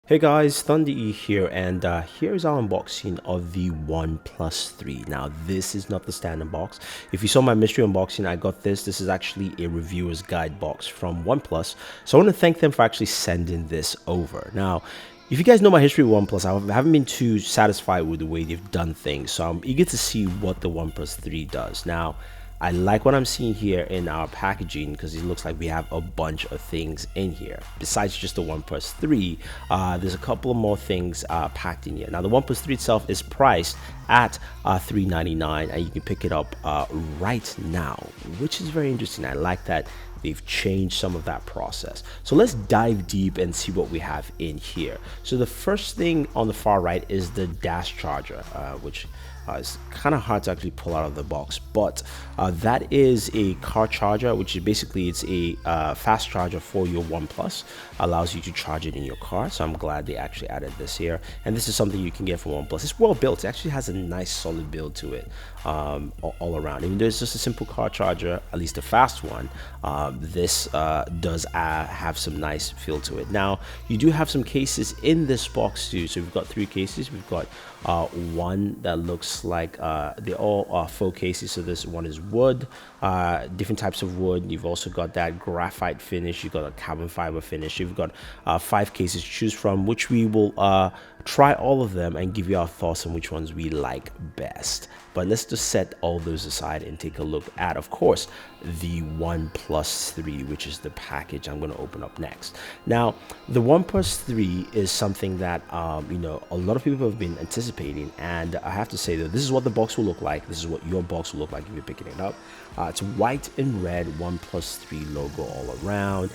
Hey guys, Thunder E here, and here's our unboxing of the OnePlus 3. Now, this is not the standard box. If you saw my mystery unboxing, I got this. This is actually a reviewer's guide box from OnePlus. So I want to thank them for actually sending this over. Now, if you guys know my history with OnePlus, I haven't been too satisfied with the way they've done things. So I'm eager to see what the OnePlus 3 does. Now, I like what I'm seeing here in our packaging because it looks like we have a bunch of things in here. Besides just the OnePlus 3, there's a couple of more things packed in here. Now, the OnePlus 3 itself is priced at $399, and you can pick it up right now, which is very interesting. I like that they've changed some of that process. So let's dive deep and see what we have in here. So the first thing on the far right is the dash charger, which it's kind of hard to actually pull out of the box, but that is a car charger, which is basically it's a fast charger for your OnePlus. Allows you to charge it in your car. So I'm glad they actually added this here, and this is something you can get from OnePlus. It's well built. It actually has a nice solid build to it all around. Even though it's just a simple car charger, at least a fast one, this does have some nice feel to it. Now, you do have some cases in this box too. So we've got three cases. We've got one that looks like they're all faux cases. So this one is wood, different types of wood. You've also got that graphite finish. You've got a carbon fiber finish. You've got 5 cases to choose from, which we will try all of them and give you our thoughts on which ones we like best. But let's just set all those aside and take a look at, of course, the OnePlus 3, which is the package I'm going to open up next. Now, the OnePlus 3 is something that you know, a lot of people have been anticipating, and I have to say that this is what the box will look like. This is what your box will look like if you're picking it up. It's white and red OnePlus 3 logo all around.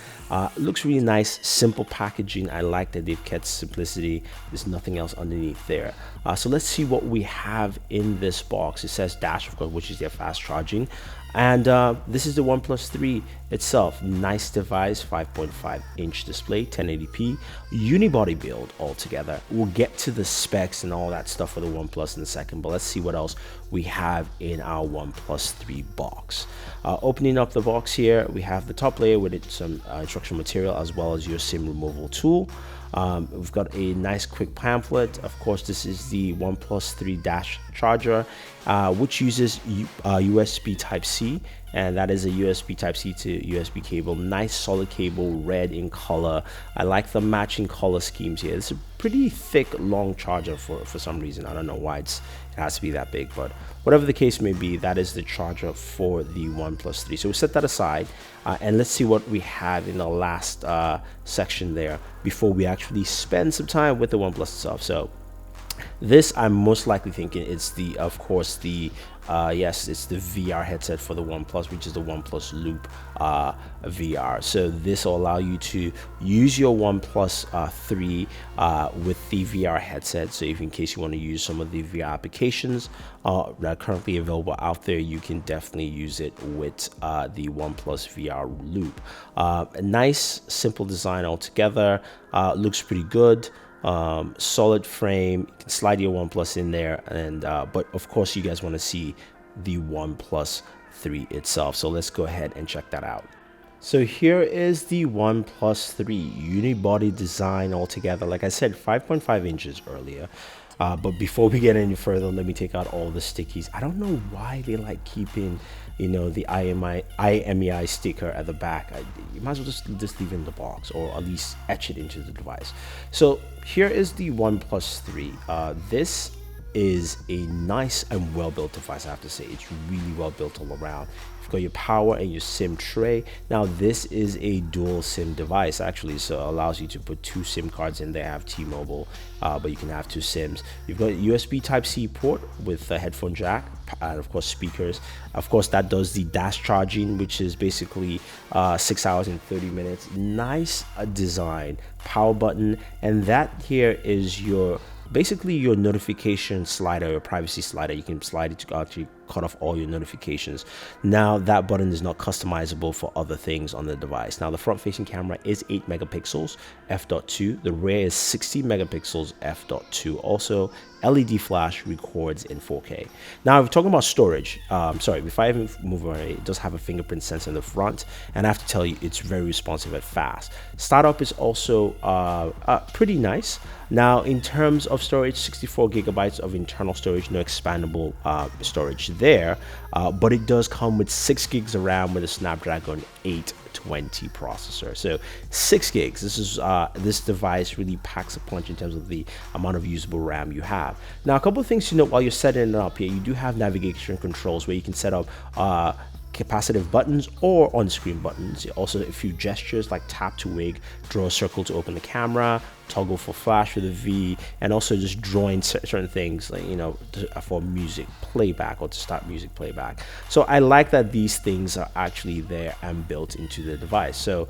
Looks really nice, simple packaging. I like that they've kept simplicity. There's nothing else underneath there. So let's see what we have in this box. It says dash, of course, which is their fast charging. And this is the OnePlus 3 itself. Nice device, 5.5-inch display, 1080p, unibody build altogether. We'll get to the specs and all that stuff for the OnePlus in a second, but let's see what else we have in our OnePlus 3 box. Opening up the box here, we have the top layer with some instructional material as well as your SIM removal tool. We've got a nice quick pamphlet. Of course, this is the OnePlus 3 dash charger, which uses USB Type-C, and that is a USB Type-C to USB cable. Nice solid cable, red in color. I like the matching color schemes here. It's a pretty thick, long charger for some reason. I don't know why it has to be that big, but whatever the case may be, that is the charger for the OnePlus 3. So we'll set that aside, and let's see what we have in the last section there before we actually spend some time with the OnePlus itself. So this, I'm most likely thinking it's the, of course, the yes, it's the VR headset for the OnePlus, which is the OnePlus Loop VR. So this will allow you to use your OnePlus 3 with the VR headset. So if in case you want to use some of the VR applications that are currently available out there, you can definitely use it with the OnePlus VR Loop. A nice, simple design altogether. Looks pretty good. Solid frame. You can slide your OnePlus in there, and but of course you guys want to see the OnePlus 3 itself, so let's go ahead and check that out. So here is the OnePlus 3 unibody design altogether. Like I said, 5.5 inches earlier. But before we get any further, let me take out all the stickies. I don't know why they like keeping, you know, the IMEI sticker at the back. You might as well just leave it in the box, or at least etch it into the device. So here is the OnePlus 3. This is a nice and well-built device, I have to say. It's really well built all around. You've got your power and your SIM tray. Now, this is a dual SIM device, actually, so it allows you to put 2 SIM cards in there. Have T-Mobile, but you can have 2 SIMs. You've got a USB Type-C port with a headphone jack, and of course speakers. Of course, that does the dash charging, which is basically 6 hours and 30 minutes. Nice design. Power button, and that here is your basically your notification slider, your privacy slider. You can slide it to actually cut off all your notifications. Now, that button is not customizable for other things on the device. Now, the front facing camera is 8 megapixels f.2. The rear is 60 megapixels f.2. Also LED flash, records in 4K. Now, if we're talking about storage, sorry, before I even move on, it does have a fingerprint sensor in the front, and I have to tell you, it's very responsive and fast. Startup is also pretty nice. Now, in terms of storage, 64 gigabytes of internal storage, no expandable storage there, but it does come with 6 gigs of RAM with a Snapdragon 820 processor. So 6 gigs. This device really packs a punch in terms of the amount of usable RAM you have. Now, a couple of things to note while you're setting it up here, you do have navigation controls where you can set up capacitive buttons or on-screen buttons. Also, a few gestures like tap to wig, draw a circle to open the camera, toggle for flash with a V, and also just drawing certain things like, you know, for music playback or to start music playback. So I like that these things are actually there and built into the device. So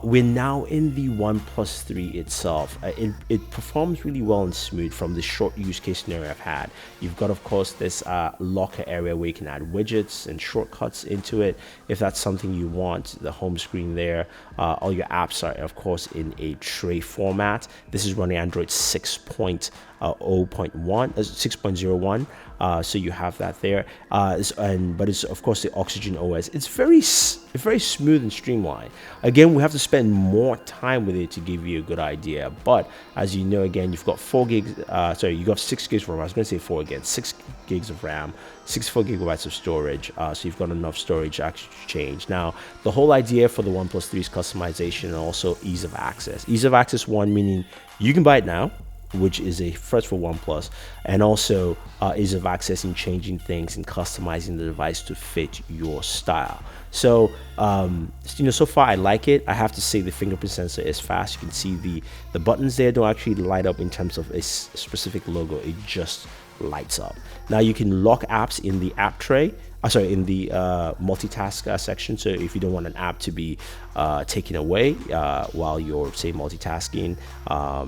we're now in the OnePlus 3 itself. It performs really well and smooth from the short use case scenario I've had. You've got, of course, this locker area where you can add widgets and shortcuts into it if that's something you want. The home screen there, all your apps are, of course, in a tray format. This is running Android 6.01, so you have that there. But it's, of course, the Oxygen OS. It's very smooth and streamlined. Again, we have to spend more time with it to give you a good idea. But as you know, again, you've got 4 gigs. You got 6 gigs of RAM. I was going to say 4 again. 6 gigs of RAM, 64 gigabytes of storage. So you've got enough storage to actually change. Now, the whole idea for the OnePlus 3 is customization and also ease of access. Ease of access, one, meaning you can buy it now, which is a first for OnePlus, and also ease of accessing, changing things and customizing the device to fit your style. So so far I like it. I have to say the fingerprint sensor is fast. You can see the buttons there don't actually light up in terms of a specific logo. It just lights up. Now you can lock apps in the app tray. In the multitask section. So if you don't want an app to be taken away while you're, say, multitasking,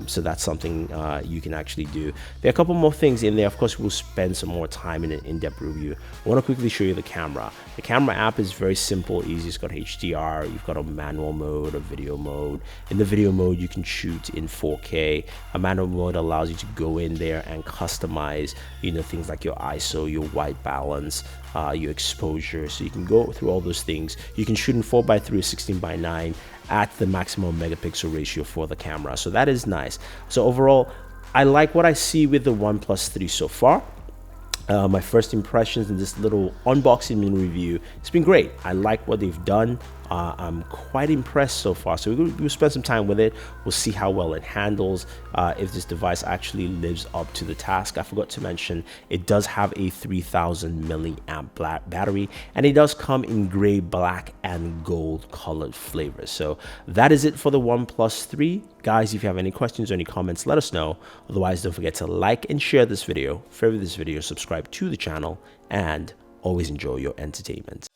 so that's something you can actually do. There are a couple more things in there. Of course, we'll spend some more time in an in-depth review. I want to quickly show you the camera. The camera app is very simple, easy. It's got HDR. You've got a manual mode, a video mode. In the video mode, you can shoot in 4K. A manual mode allows you to go in there and customize, things like your ISO, your white balance, your exposure, so you can go through all those things. You can shoot in 4:3 or 16:9 at the maximum megapixel ratio for the camera, so that is nice. So overall, I like what I see with the OnePlus 3 so far. My first impressions in this little unboxing mini review, it's been great. I like what they've done. I'm quite impressed so far. So we'll spend some time with it. We'll see how well it handles, if this device actually lives up to the task. I forgot to mention, it does have a 3000 milliamp battery, and it does come in gray, black, and gold colored flavors. So that is it for the OnePlus 3. Guys, if you have any questions or any comments, let us know. Otherwise, don't forget to like and share this video, favorite this video, subscribe to the channel, and always enjoy your entertainment.